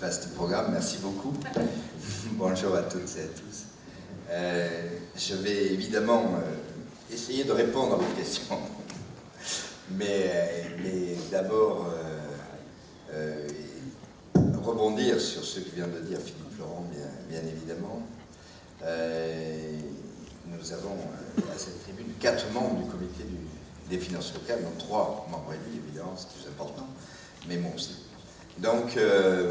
Vaste programme, merci beaucoup. Bonjour à toutes et à tous. Je vais évidemment essayer de répondre à vos questions, mais d'abord rebondir sur ce que vient de dire Philippe Laurent, bien évidemment. Nous avons à cette tribune 4 membres du comité des finances locales, dont 3 membres élus, évidemment, c'est plus important, mais moi aussi. Donc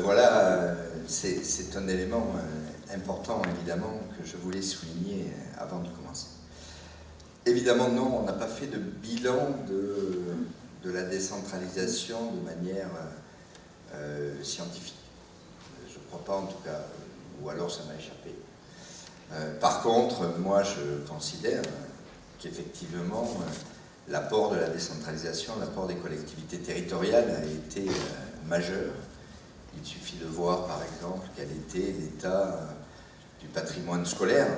voilà, c'est un élément important, évidemment, que je voulais souligner avant de commencer. Évidemment, non, on n'a pas fait de bilan de la décentralisation de manière scientifique. Je ne crois pas, en tout cas, ou alors ça m'a échappé. Par contre, moi, je considère qu'effectivement, l'apport de la décentralisation, l'apport des collectivités territoriales a été majeur. Il suffit de voir, par exemple, quel était l'état du patrimoine scolaire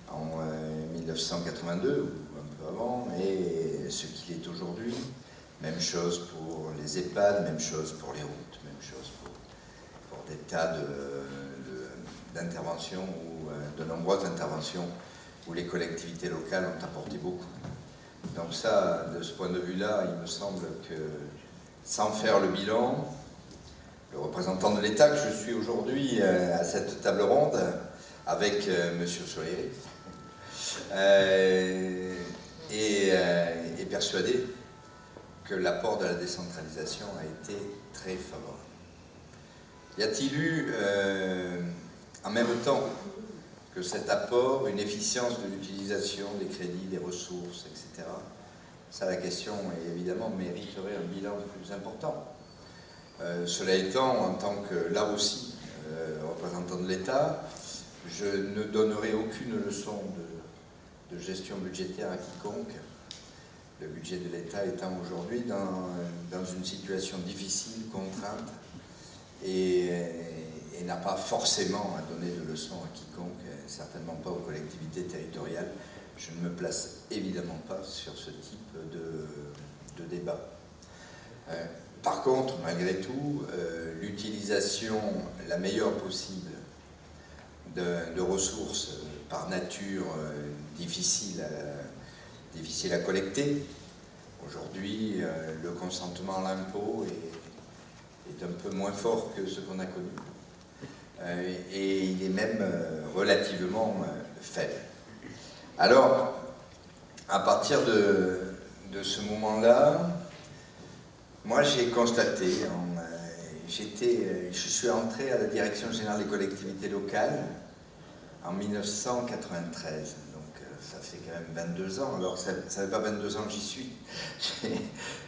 en 1982, ou un peu avant, et ce qu'il est aujourd'hui. Même chose pour les EHPAD, même chose pour les routes, même chose pour des tas d'interventions, ou de nombreuses interventions où les collectivités locales ont apporté beaucoup. Donc ça, de ce point de vue-là, il me semble que, sans faire le bilan, le représentant de l'État que je suis aujourd'hui à cette table ronde, avec M. Soleri, est persuadé que l'apport de la décentralisation a été très favorable. Y a-t-il eu, en même temps que cet apport, une efficience de l'utilisation des crédits, des ressources, etc. Ça, la question, évidemment, mériterait un bilan plus important. Cela étant, en tant que, là aussi, représentant de l'État, je ne donnerai aucune leçon de gestion budgétaire à quiconque, le budget de l'État étant aujourd'hui dans une situation difficile, contrainte, et n'a pas forcément à donner de leçons à quiconque, certainement pas aux collectivités territoriales. Je ne me place évidemment pas sur ce type de débat. Par contre, malgré tout, l'utilisation la meilleure possible de ressources par nature difficiles à collecter. Aujourd'hui, le consentement à l'impôt est un peu moins fort que ce qu'on a connu. Et il est même relativement faible. Alors, à partir de ce moment-là, moi j'ai constaté, je suis entré à la Direction Générale des Collectivités Locales en 1993, donc ça fait quand même 22 ans, alors ça ne fait pas 22 ans que j'y suis.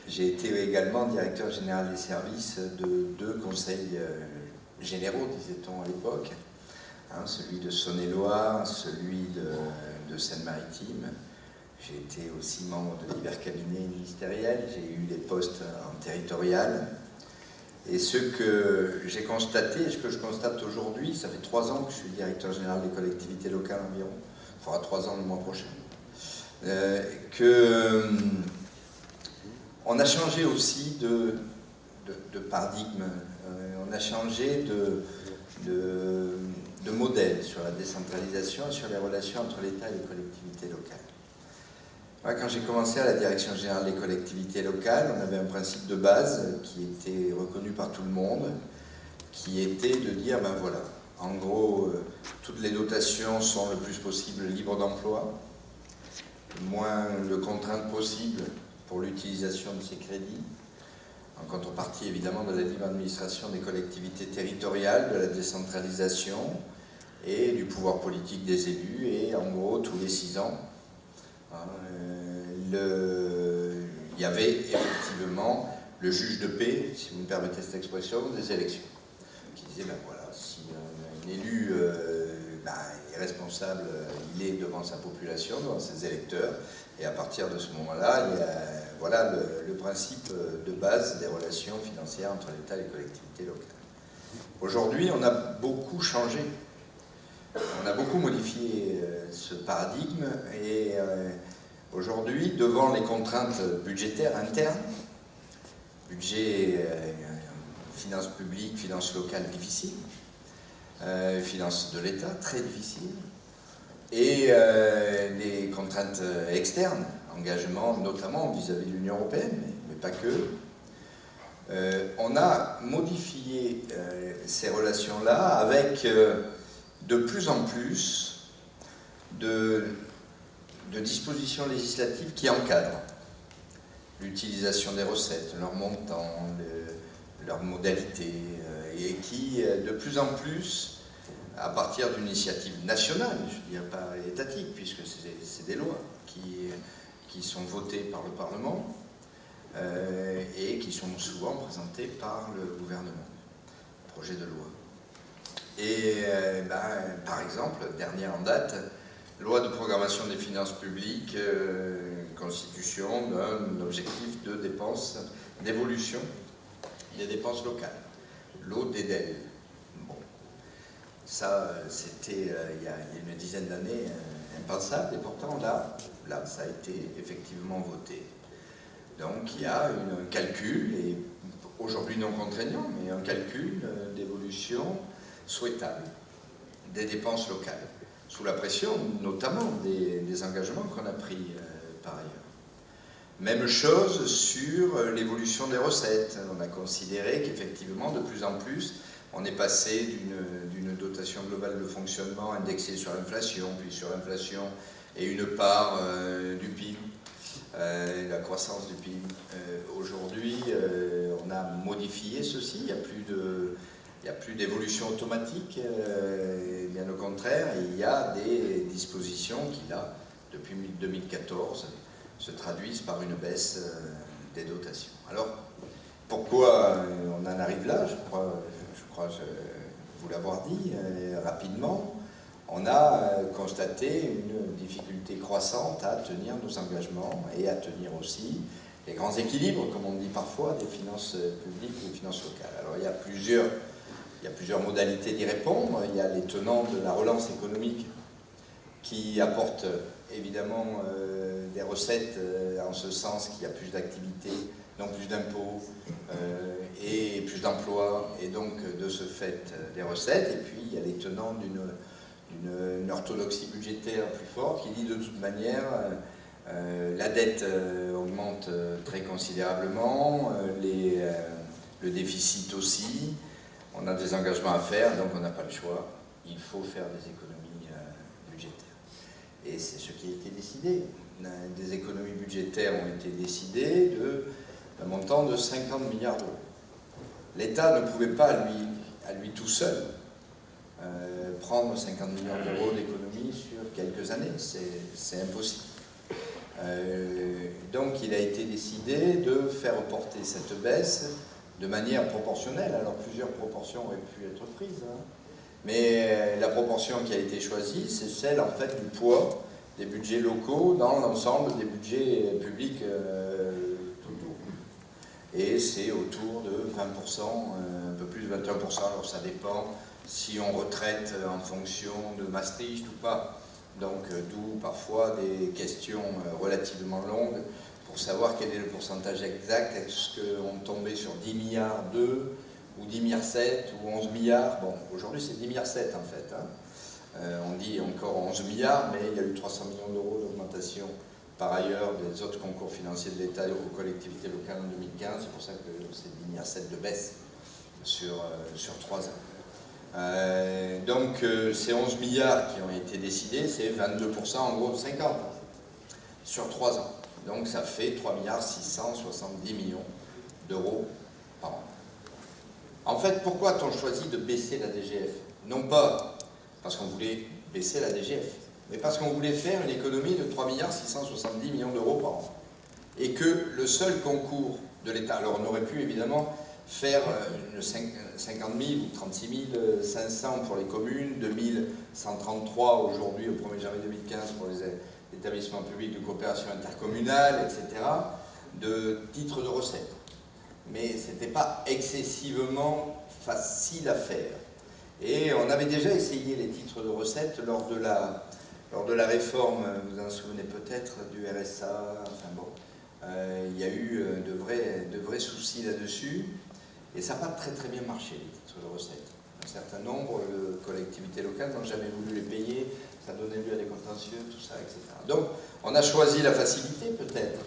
J'ai été également directeur général des services de 2 conseils généraux, disait-on à l'époque, celui de Saône-et-Loire, celui de Seine-Maritime. J'ai été aussi membre de divers cabinets ministériels, j'ai eu des postes en territorial. Et ce que j'ai constaté, et ce que je constate aujourd'hui, ça fait 3 ans que je suis directeur général des collectivités locales environ, il fera 3 ans le mois prochain, on a changé aussi de paradigme, on a changé de modèle sur la décentralisation et sur les relations entre l'État et les collectivités locales. Quand j'ai commencé à la Direction Générale des Collectivités Locales, on avait un principe de base qui était reconnu par tout le monde, qui était de dire, ben voilà, en gros, toutes les dotations sont le plus possible libres d'emploi, le moins de contraintes possibles pour l'utilisation de ces crédits, en contrepartie évidemment de la libre administration des collectivités territoriales, de la décentralisation et du pouvoir politique des élus, et en gros tous les 6 ans, il y avait effectivement le juge de paix, si vous me permettez cette expression, des élections, qui disait, ben voilà, si un élu est responsable, il est devant sa population, devant ses électeurs, et à partir de ce moment-là, il y a, voilà le principe de base des relations financières entre l'État et les collectivités locales. Aujourd'hui, on a beaucoup changé, on a beaucoup modifié ce paradigme, et aujourd'hui, devant les contraintes budgétaires internes, budget finances publiques, finances locales difficiles, finances de l'État très difficiles, et les contraintes externes, engagements notamment vis-à-vis de l'Union européenne, mais pas que. On a modifié ces relations-là avec de plus en plus de dispositions législatives qui encadrent l'utilisation des recettes, leur montant, leurs modalités, et qui, de plus en plus, à partir d'une initiative nationale, je ne dirais pas étatique, puisque c'est des lois qui sont votées par le Parlement et qui sont souvent présentées par le gouvernement, projet de loi. Et par exemple, dernière en date, loi de programmation des finances publiques, constitution d'un objectif de dépenses, d'évolution des dépenses locales, l'ODEDEL. Bon. Ça, c'était il y a une dizaine d'années impensable, et pourtant là, ça a été effectivement voté. Donc il y a un calcul, et aujourd'hui non contraignant, mais un calcul d'évolution souhaitable des dépenses locales, sous la pression notamment des engagements qu'on a pris par ailleurs. Même chose sur l'évolution des recettes. On a considéré qu'effectivement, de plus en plus, on est passé d'une dotation globale de fonctionnement indexée sur l'inflation, puis sur l'inflation et une part du PIB, la croissance du PIB. Aujourd'hui, on a modifié ceci, il n'y a plus d'évolution automatique, bien au contraire, et il y a des dispositions qui, là, depuis 2014, se traduisent par une baisse des dotations. Alors, pourquoi on en arrive là? Je crois vous l'avoir dit rapidement. On a constaté une difficulté croissante à tenir nos engagements et à tenir aussi les grands équilibres, comme on dit parfois, des finances publiques et des finances locales. Alors, il y a plusieurs modalités d'y répondre. Il y a les tenants de la relance économique qui apportent évidemment des recettes en ce sens qu'il y a plus d'activités, donc plus d'impôts et plus d'emplois, et donc de ce fait des recettes. Et puis il y a les tenants d'une orthodoxie budgétaire plus forte qui dit de toute manière la dette augmente très considérablement, le déficit aussi, on a des engagements à faire, donc on n'a pas le choix, il faut faire des économies budgétaires. Et c'est ce qui a été décidé. Des économies budgétaires ont été décidées d'un montant de 50 milliards d'euros. L'État ne pouvait pas, à lui tout seul, prendre 50 milliards d'euros d'économies sur quelques années. C'est impossible. Donc il a été décidé de faire reporter cette baisse de manière proportionnelle. Alors plusieurs proportions auraient pu être prises, hein. Mais la proportion qui a été choisie, c'est celle en fait du poids des budgets locaux dans l'ensemble des budgets publics tout autour. Et c'est autour de 20%, un peu plus de 21%, alors ça dépend si on retraite en fonction de Maastricht ou pas. Donc d'où parfois des questions relativement longues pour savoir quel est le pourcentage exact. Est-ce qu'on tombait sur 10 milliards 2 ou 10 milliards 7 ou 11 milliards? Bon, aujourd'hui c'est 10 milliards 7 en fait. Hein. On dit encore 11 milliards, mais il y a eu 300 millions d'euros d'augmentation par ailleurs des autres concours financiers de l'État aux collectivités locales en 2015. C'est pour ça que c'est 10 milliards 7 de baisse sur 3 ans. Donc ces 11 milliards qui ont été décidés, c'est 22% en gros de 50 sur 3 ans. Donc ça fait 3 milliards 670 millions d'euros par an. En fait, pourquoi a-t-on choisi de baisser la DGF? Non pas parce qu'on voulait baisser la DGF, mais parce qu'on voulait faire une économie de 3 milliards 670 millions d'euros par an. Et que le seul concours de l'État, alors on aurait pu évidemment faire 50 000 ou 36 500 pour les communes, 2133 aujourd'hui au 1er janvier 2015 pour les établissements publics de coopération intercommunale, etc., de titres de recettes. Mais ce n'était pas excessivement facile à faire. Et on avait déjà essayé les titres de recettes lors de la réforme, vous vous en souvenez peut-être, du RSA, enfin bon, il y a eu de vrais soucis là-dessus. Et ça n'a pas très bien marché, les titres de recettes. Un certain nombre de collectivités locales n'ont jamais voulu les payer, ça donnait lieu à des contentieux, tout ça, etc. Donc, on a choisi la facilité, peut-être,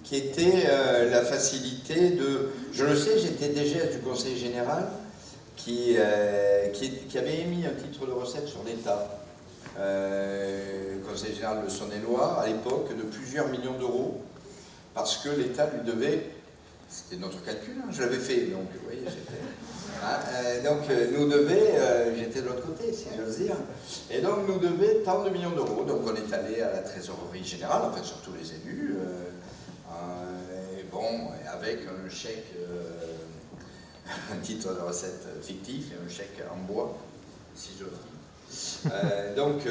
qui était la facilité de... Je le sais, j'étais DGS du Conseil général qui avait émis un titre de recette sur l'État, Conseil général de Saône-et-Loire, à l'époque, de plusieurs millions d'euros, parce que l'État lui devait... C'était notre calcul, hein, je l'avais fait, donc vous voyez, j'étais... nous devait, j'étais de l'autre côté, si j'ose dire, et donc nous devait tant de millions d'euros. Donc on est allé à la trésorerie générale, en fait surtout les élus, avec un chèque, un titre de recette fictif et un chèque en bois, si j'ose dire. Donc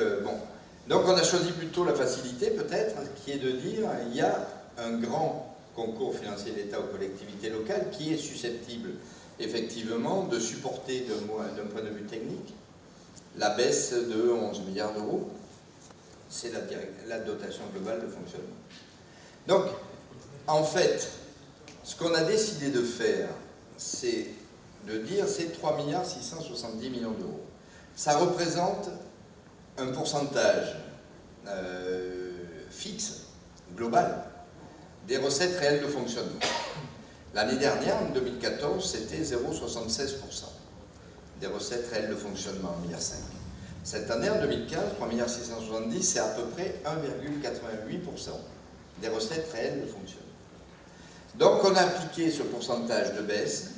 on a choisi plutôt la facilité peut-être, qui est de dire il y a un grand concours financier d'État aux collectivités locales qui est susceptible effectivement de supporter d'un point de vue technique la baisse de 11 milliards d'euros. C'est la dotation globale de fonctionnement. Donc, en fait, ce qu'on a décidé de faire, c'est de dire c'est 3 milliards 670 millions d'euros. Ça représente un pourcentage fixe, global, des recettes réelles de fonctionnement. L'année dernière, en 2014, c'était 0,76% des recettes réelles de fonctionnement, 1,5 milliard. Cette année, en 2015, 3 milliards 670, c'est à peu près 1,88% des recettes réelles de fonctionnement. Donc, on a appliqué ce pourcentage de baisse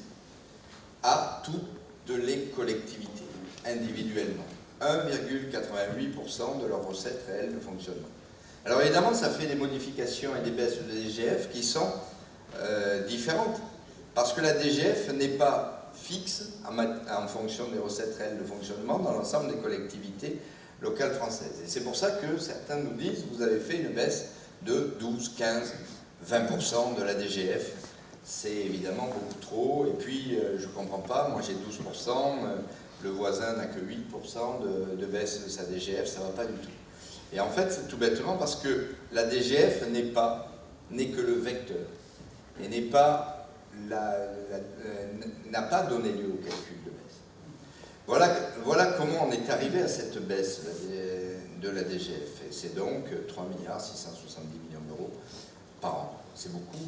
à toutes les collectivités, individuellement. 1,88% de leurs recettes réelles de fonctionnement. Alors évidemment, ça fait des modifications et des baisses de DGF qui sont différentes, parce que la DGF n'est pas fixe en fonction des recettes réelles de fonctionnement dans l'ensemble des collectivités locales françaises. Et c'est pour ça que certains nous disent, vous avez fait une baisse de 12, 15, 20% de la DGF. C'est évidemment beaucoup trop, et puis je ne comprends pas, moi j'ai 12%, le voisin n'a que 8% de baisse de sa DGF, ça ne va pas du tout. Et en fait, c'est tout bêtement parce que la DGF n'est que le vecteur, et n'a pas donné lieu au calcul de baisse. Voilà comment on est arrivé à cette baisse de la DGF. Et c'est donc 3 milliards 670 millions d'euros par an. C'est beaucoup,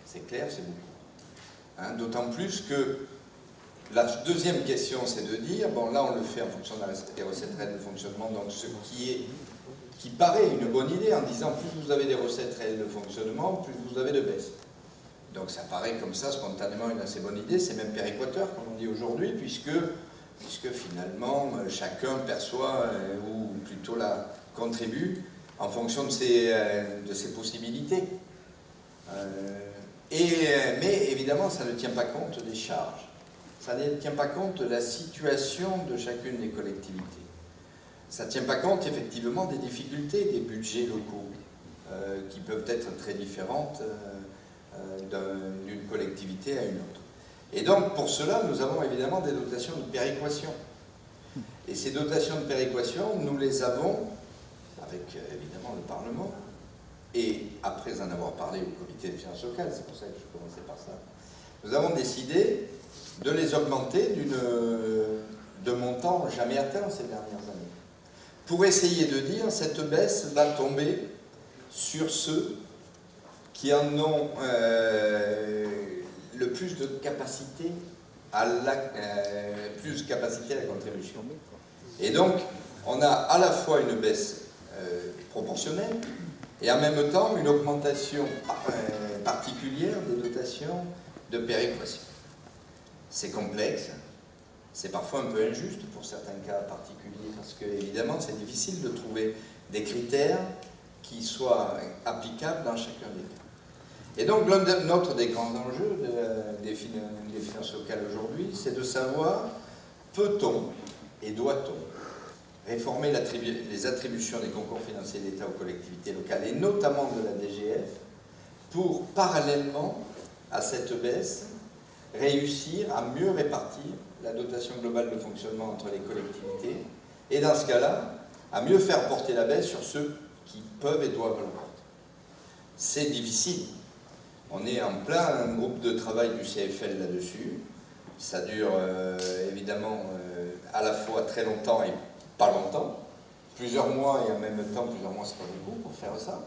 c'est clair, c'est beaucoup. Hein, d'autant plus que la deuxième question, c'est de dire, bon là on le fait en fonction des recettes réelles de fonctionnement, donc ce qui paraît une bonne idée en disant plus vous avez des recettes réelles de fonctionnement, plus vous avez de baisse. Donc ça paraît comme ça spontanément une assez bonne idée, c'est même péréquateur comme on dit aujourd'hui, puisque finalement chacun perçoit, ou plutôt contribue en fonction de ses possibilités. Mais évidemment ça ne tient pas compte des charges. Ça ne tient pas compte de la situation de chacune des collectivités. Ça ne tient pas compte effectivement des difficultés des budgets locaux qui peuvent être très différentes d'une collectivité à une autre. Et donc pour cela, nous avons évidemment des dotations de péréquation. Et ces dotations de péréquation, nous les avons avec évidemment le Parlement, et après en avoir parlé au comité des finances locales, c'est pour ça que je commençais par ça, nous avons décidé de les augmenter de montants jamais atteints ces dernières années. Pour essayer de dire, cette baisse va tomber sur ceux qui en ont le plus de capacité à la contribution. Et donc, on a à la fois une baisse proportionnelle et en même temps une augmentation particulière des dotations de péréquation. C'est complexe, c'est parfois un peu injuste pour certains cas particuliers, parce que évidemment c'est difficile de trouver des critères qui soient applicables dans chacun des cas. Et donc l'autre des grands enjeux des finances locales aujourd'hui, c'est de savoir peut-on et doit-on réformer les attributions des concours financiers d'État aux collectivités locales, et notamment de la DGF, pour parallèlement à cette baisse, réussir à mieux répartir la dotation globale de fonctionnement entre les collectivités, et dans ce cas-là, à mieux faire porter la baisse sur ceux qui peuvent et doivent le porter. C'est difficile, On est en plein groupe de travail du CFL là-dessus. Ça dure évidemment à la fois très longtemps et pas longtemps. Plusieurs mois et en même temps, plusieurs mois c'est pas beaucoup pour faire ça.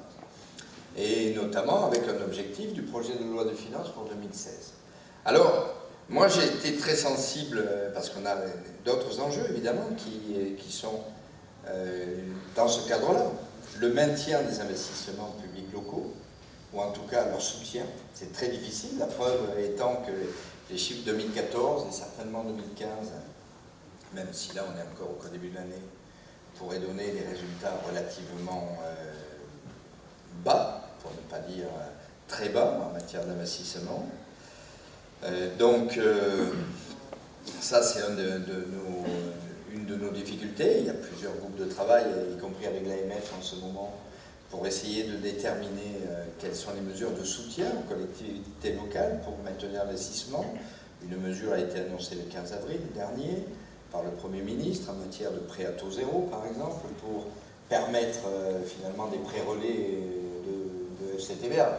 Et notamment avec un objectif du projet de loi de finances pour 2016. Alors, moi j'ai été très sensible, parce qu'on a d'autres enjeux évidemment qui sont dans ce cadre-là. Le maintien des investissements publics locaux, ou en tout cas leur soutien, c'est très difficile, la preuve étant que les chiffres 2014 et certainement 2015, même si là on est encore au début de l'année, pourraient donner des résultats relativement bas, pour ne pas dire très bas en matière d'investissement. Donc ça c'est une de nos difficultés. Il y a plusieurs groupes de travail, y compris avec l'AMF en ce moment, pour essayer de déterminer quelles sont les mesures de soutien aux collectivités locales pour maintenir l'investissement. Une mesure a été annoncée le 15 avril dernier par le Premier ministre en matière de prêt à taux zéro, par exemple, pour permettre finalement des prêts relais de FCTVA.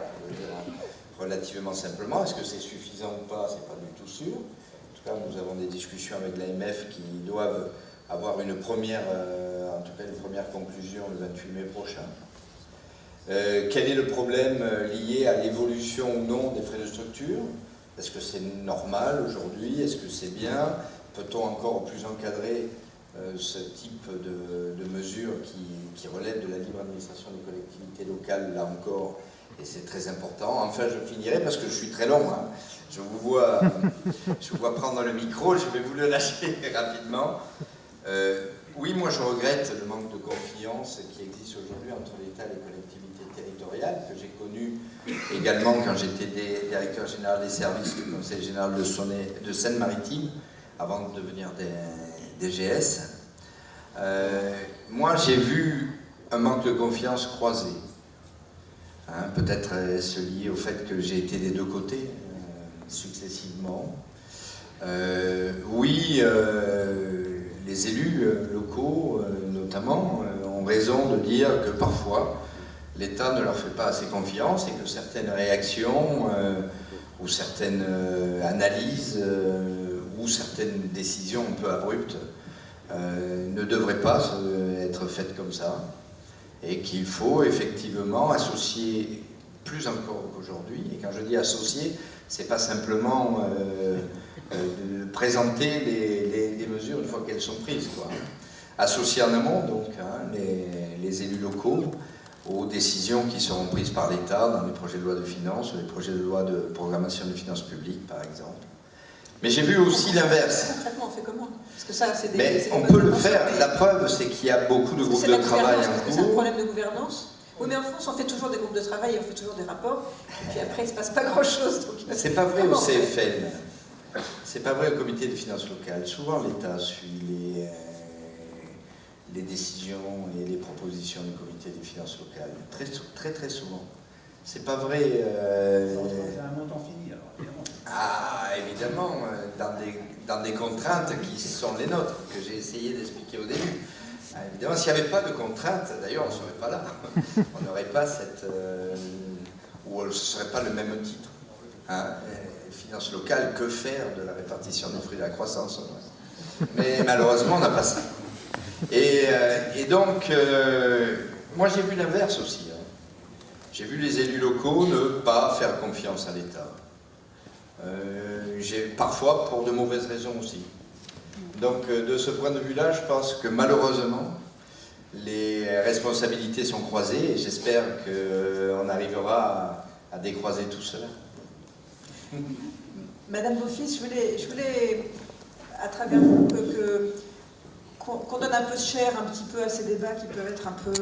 Relativement simplement, est-ce que c'est suffisant ou pas, c'est pas du tout sûr. En tout cas, nous avons des discussions avec l'AMF qui doivent avoir une première conclusion le 28 mai prochain. Quel est le problème lié à l'évolution ou non des frais de structure? Est-ce que c'est normal aujourd'hui? Est-ce que c'est bien? Peut-on encore plus encadrer ce type de mesures qui relèvent de la libre administration des collectivités locales, là encore, et c'est très important. Enfin, je finirai parce que je suis très long. Hein. Je vous vois prendre le micro, je vais vous le lâcher rapidement. Oui, moi je regrette le manque de confiance qui existe aujourd'hui entre l'État et les collectivités territoriales, que j'ai connu également quand j'étais directeur général des services du Conseil général de Seine-Maritime, avant de devenir DGS. Moi j'ai vu un manque de confiance croisé. Hein, peut-être est-ce lié au fait que j'ai été des deux côtés, successivement. Oui, les élus locaux, notamment, ont raison de dire que parfois, l'État ne leur fait pas assez confiance et que certaines réactions ou certaines analyses ou certaines décisions un peu abruptes ne devraient pas être faites comme ça. Et qu'il faut effectivement associer plus encore qu'aujourd'hui. Et quand je dis associer, c'est pas simplement de présenter les mesures une fois qu'elles sont prises, quoi. Associer en amont, donc, hein, les élus locaux aux décisions qui seront prises par l'État dans les projets de loi de finances, les projets de loi de programmation des finances publiques, par exemple. Mais j'ai vu aussi l'inverse. Concrètement, on fait comment? Parce que ça, c'est des on peut le faire. La preuve, c'est qu'il y a beaucoup de groupes de travail en cours. C'est un problème de gouvernance. Oui, mais en France, on fait toujours des groupes de travail, on fait toujours des rapports, et puis après, il ne se passe pas grand-chose. C'est pas vrai au CFL. C'est pas vrai au comité des finances locales. Souvent, l'État suit les décisions et les propositions du comité des finances locales. Très souvent. C'est pas vrai. C'est un montant fini, alors, évidemment. Ah, évidemment, dans des contraintes qui sont les nôtres, que j'ai essayé d'expliquer au début. Ah, évidemment, s'il n'y avait pas de contraintes, d'ailleurs, on ne serait pas là. On n'aurait pas cette... ou ce ne serait pas le même titre. Hein, finances locales, que faire de la répartition des fruits de la croissance? Mais malheureusement, on n'a pas ça. Et donc, moi j'ai vu l'inverse aussi. Hein. J'ai vu les élus locaux ne pas faire confiance à l'État. Parfois pour de mauvaises raisons aussi. Donc de ce point de vue-là, je pense que malheureusement, les responsabilités sont croisées et j'espère qu'on arrivera à décroiser tout cela. Madame Beaufils, je voulais à travers vous qu'on donne un peu de chair un petit peu à ces débats qui peuvent être un peu...